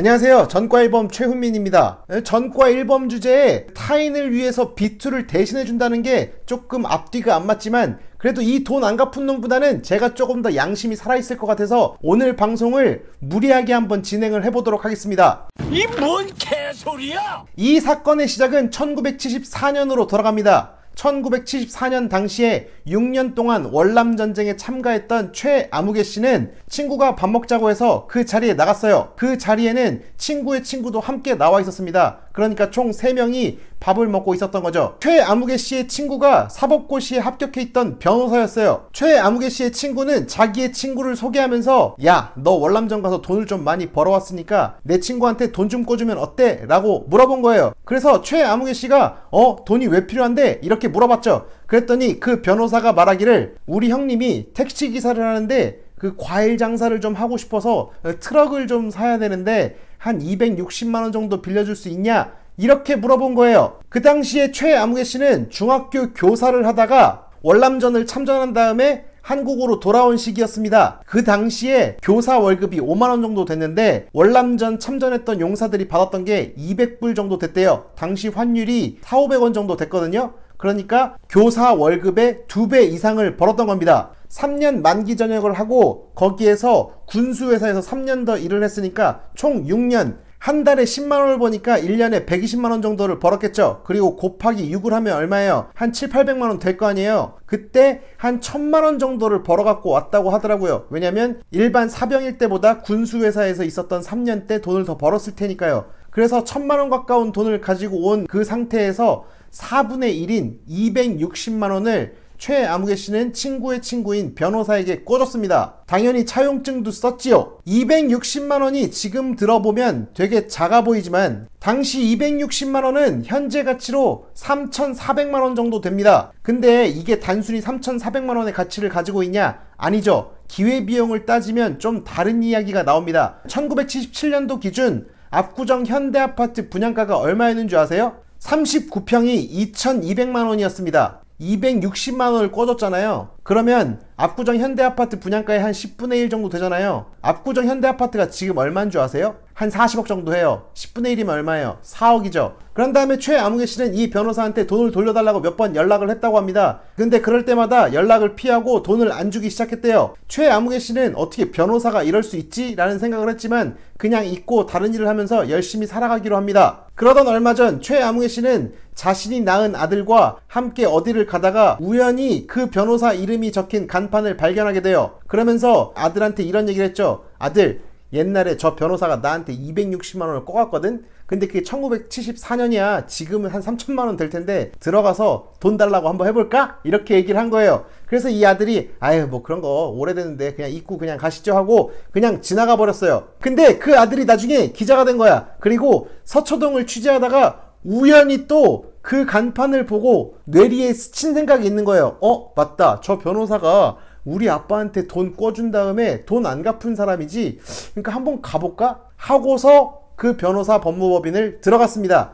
안녕하세요. 전과 1범 최훈민입니다. 전과 1범 주제에 타인을 위해서 비투를 대신해준다는 게 조금 앞뒤가 안 맞지만 그래도 이 돈 안 갚은 놈보다는 제가 조금 더 양심이 살아있을 것 같아서 오늘 방송을 무리하게 한번 진행을 해보도록 하겠습니다. 이 뭔 개소리야! 이 사건의 시작은 1974년으로 돌아갑니다. 1974년 당시에 6년 동안 월남전쟁에 참가했던 최아무개 씨는 친구가 밥 먹자고 해서 그 자리에 나갔어요. 그 자리에는 친구의 친구도 함께 나와 있었습니다. 그러니까 총 3명이 밥을 먹고 있었던 거죠. 최아무개 씨의 친구가 사법고시에 합격해 있던 변호사였어요. 최아무개 씨의 친구는 자기의 친구를 소개하면서 야, 너 월남전 가서 돈을 좀 많이 벌어왔으니까 내 친구한테 돈 좀 꿔주면 어때? 라고 물어본 거예요. 그래서 최아무개 씨가 돈이 왜 필요한데? 이렇게 물어봤죠. 그랬더니 그 변호사가 말하기를 우리 형님이 택시기사를 하는데 그 과일 장사를 좀 하고 싶어서 트럭을 좀 사야 되는데 한 260만원 정도 빌려줄 수 있냐? 이렇게 물어본 거예요. 그 당시에 최아무개 씨는 중학교 교사를 하다가 월남전을 참전한 다음에 한국으로 돌아온 시기였습니다. 그 당시에 교사 월급이 5만원 정도 됐는데 월남전 참전했던 용사들이 받았던 게 200불 정도 됐대요. 당시 환율이 4,500원 정도 됐거든요. 그러니까 교사 월급의 2배 이상을 벌었던 겁니다. 3년 만기 전역을 하고 거기에서 군수회사에서 3년 더 일을 했으니까 총 6년, 한 달에 10만원을 버니까 1년에 120만원 정도를 벌었겠죠. 그리고 곱하기 6을 하면 얼마예요? 한 7,800만원 될 거 아니에요. 그때 한 1,000만원 정도를 벌어갖고 왔다고 하더라고요. 왜냐면 일반 사병일 때보다 군수회사에서 있었던 3년 때 돈을 더 벌었을 테니까요. 그래서 1,000만원 가까운 돈을 가지고 온 그 상태에서 4분의 1인 260만원을 최아무개 씨는 친구의 친구인 변호사에게 꿔줬습니다. 당연히 차용증도 썼지요. 260만원이 지금 들어보면 되게 작아 보이지만 당시 260만원은 현재 가치로 3,400만원 정도 됩니다. 근데 이게 단순히 3,400만원의 가치를 가지고 있냐? 아니죠. 기회비용을 따지면 좀 다른 이야기가 나옵니다. 1977년도 기준 압구정 현대아파트 분양가가 얼마였는 줄 아세요? 39평이 2,200만원이었습니다. 260만원을 꿔줬잖아요. 그러면 압구정 현대아파트 분양가의 한 10분의 1 정도 되잖아요. 압구정 현대아파트가 지금 얼마인 줄 아세요? 한 40억 정도 해요. 10분의 1이면 얼마예요? 4억이죠. 그런 다음에 최아무개 씨는 이 변호사한테 돈을 돌려달라고 몇 번 연락을 했다고 합니다. 근데 그럴 때마다 연락을 피하고 돈을 안 주기 시작했대요. 최아무개 씨는 어떻게 변호사가 이럴 수 있지? 라는 생각을 했지만 그냥 잊고 다른 일을 하면서 열심히 살아가기로 합니다. 그러던 얼마 전 최아무개 씨는 자신이 낳은 아들과 함께 어디를 가다가 우연히 그 변호사 이름이 적힌 간판을 발견하게 돼요. 그러면서 아들한테 이런 얘기를 했죠. 아들, 옛날에 저 변호사가 나한테 260만원을 꿔갔거든? 근데 그게 1974년이야. 지금은 한 3천만원 될 텐데 들어가서 돈 달라고 한번 해볼까? 이렇게 얘기를 한 거예요. 그래서 이 아들이 아유 뭐 그런 거 오래됐는데 그냥 잊고 그냥 가시죠 하고 그냥 지나가 버렸어요. 근데 그 아들이 나중에 기자가 된 거야. 그리고 서초동을 취재하다가 우연히 또 그 간판을 보고 뇌리에 스친 생각이 있는 거예요. 맞다. 저 변호사가 우리 아빠한테 돈 꿔준 다음에 돈 안 갚은 사람이지. 그러니까 한번 가볼까? 하고서 그 변호사 법무법인을 들어갔습니다.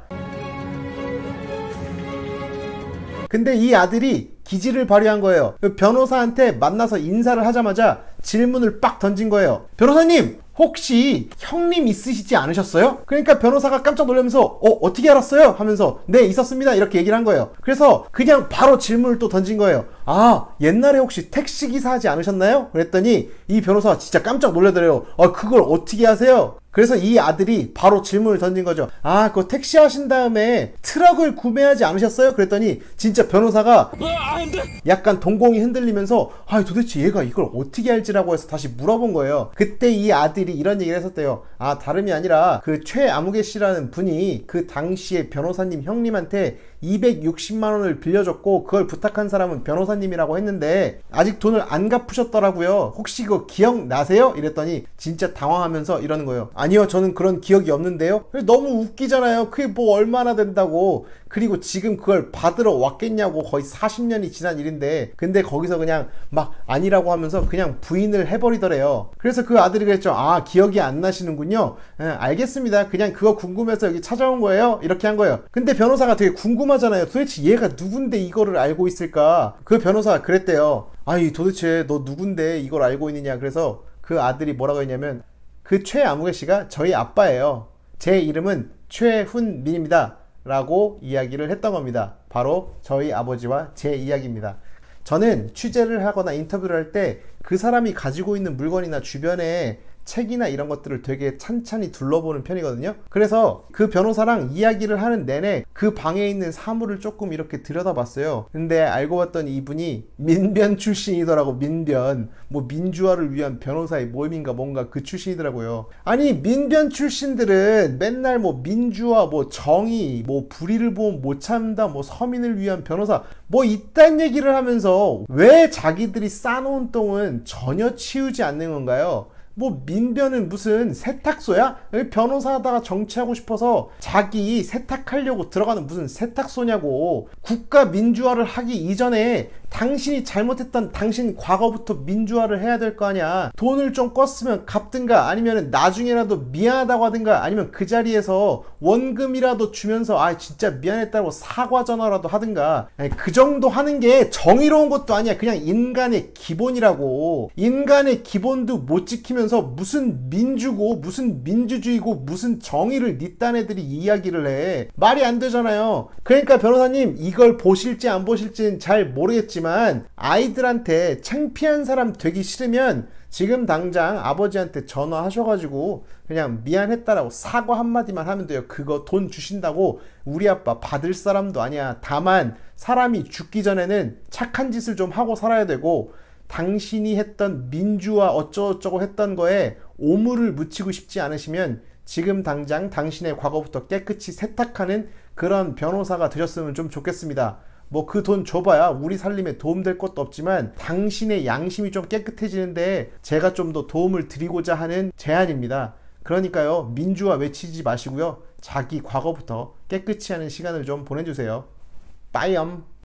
근데 이 아들이 기지를 발휘한 거예요. 그 변호사한테 만나서 인사를 하자마자 질문을 빡 던진 거예요. 변호사님! 혹시 형님 있으시지 않으셨어요? 그러니까 변호사가 깜짝 놀라면서 어떻게 알았어요? 하면서 네 있었습니다 이렇게 얘기를 한 거예요. 그래서 그냥 바로 질문을 또 던진 거예요. 아 옛날에 혹시 택시기사 하지 않으셨나요? 그랬더니 이 변호사가 진짜 깜짝 놀라더래요. 그걸 어떻게 아세요? 그래서 이 아들이 바로 질문을 던진 거죠. 아 그거 택시 하신 다음에 트럭을 구매하지 않으셨어요? 그랬더니 진짜 변호사가 약간 동공이 흔들리면서 도대체 얘가 이걸 어떻게 알지라고 해서 다시 물어본 거예요. 그때 이 아들이 이런 얘기를 했었대요. 다름이 아니라 그 최아무개 씨라는 분이 그 당시에 변호사님 형님한테 260만원을 빌려줬고 그걸 부탁한 사람은 변호사님이라고 했는데 아직 돈을 안 갚으셨더라고요. 혹시 그거 기억나세요? 이랬더니 진짜 당황하면서 이러는 거예요. 아니요 저는 그런 기억이 없는데요. 너무 웃기잖아요. 그게 뭐 얼마나 된다고. 그리고 지금 그걸 받으러 왔겠냐고. 거의 40년이 지난 일인데. 근데 거기서 그냥 막 아니라고 하면서 그냥 부인을 해버리더래요. 그래서 그 아들이 그랬죠. 기억이 안 나시는군요. 알겠습니다. 그냥 그거 궁금해서 여기 찾아온 거예요. 이렇게 한 거예요. 근데 변호사가 되게 궁금하잖아요. 도대체 얘가 누군데 이거를 알고 있을까? 그 변호사가 그랬대요. 도대체 너 누군데 이걸 알고 있느냐. 그래서 그 아들이 뭐라고 했냐면 그 최아무개 씨가 저희 아빠예요. 제 이름은 최훈민입니다. 라고 이야기를 했던 겁니다. 바로 저희 아버지와 제 이야기입니다. 저는 취재를 하거나 인터뷰를 할 때 그 사람이 가지고 있는 물건이나 주변에 책이나 이런 것들을 되게 찬찬히 둘러보는 편이거든요. 그래서 그 변호사랑 이야기를 하는 내내 그 방에 있는 사물을 조금 이렇게 들여다봤어요. 근데 알고 봤더니 이분이 민변 출신이더라고. 민변, 뭐 민주화를 위한 변호사의 모임인가 뭔가 그 출신이더라고요. 아니 민변 출신들은 맨날 뭐 민주화, 뭐 정의, 뭐 불의를 보면 못 참다, 뭐 서민을 위한 변호사, 뭐 이딴 얘기를 하면서 왜 자기들이 쌓아놓은 똥은 전혀 치우지 않는 건가요? 뭐 민변은 무슨 세탁소야? 변호사 하다가 정치하고 싶어서 자기 세탁하려고 들어가는 무슨 세탁소냐고. 국가 민주화를 하기 이전에 당신이 잘못했던 당신 과거부터 민주화를 해야 될 거 아니야. 돈을 좀 껐으면 갚든가, 아니면 나중에라도 미안하다고 하든가, 아니면 그 자리에서 원금이라도 주면서 아 진짜 미안했다고 사과 전화라도 하든가. 아니, 그 정도 하는 게 정의로운 것도 아니야. 그냥 인간의 기본이라고. 인간의 기본도 못 지키면서 무슨 민주고 무슨 민주주의고 무슨 정의를 니딴 애들이 이야기를 해. 말이 안 되잖아요. 그러니까 변호사님, 이걸 보실지 안 보실지는 잘 모르겠지만 아이들한테 창피한 사람 되기 싫으면 지금 당장 아버지한테 전화하셔가지고 그냥 미안했다라고 사과 한마디만 하면 돼요. 그거 돈 주신다고 우리 아빠 받을 사람도 아니야. 다만 사람이 죽기 전에는 착한 짓을 좀 하고 살아야 되고, 당신이 했던 민주화 어쩌고저쩌고 했던 거에 오물을 묻히고 싶지 않으시면 지금 당장 당신의 과거부터 깨끗이 세탁하는 그런 변호사가 되셨으면 좀 좋겠습니다. 뭐 그 돈 줘봐야 우리 살림에 도움될 것도 없지만 당신의 양심이 좀 깨끗해지는데 제가 좀 더 도움을 드리고자 하는 제안입니다. 그러니까요, 민주화 외치지 마시고요, 자기 과거부터 깨끗이 하는 시간을 좀 보내주세요. 빠이엄.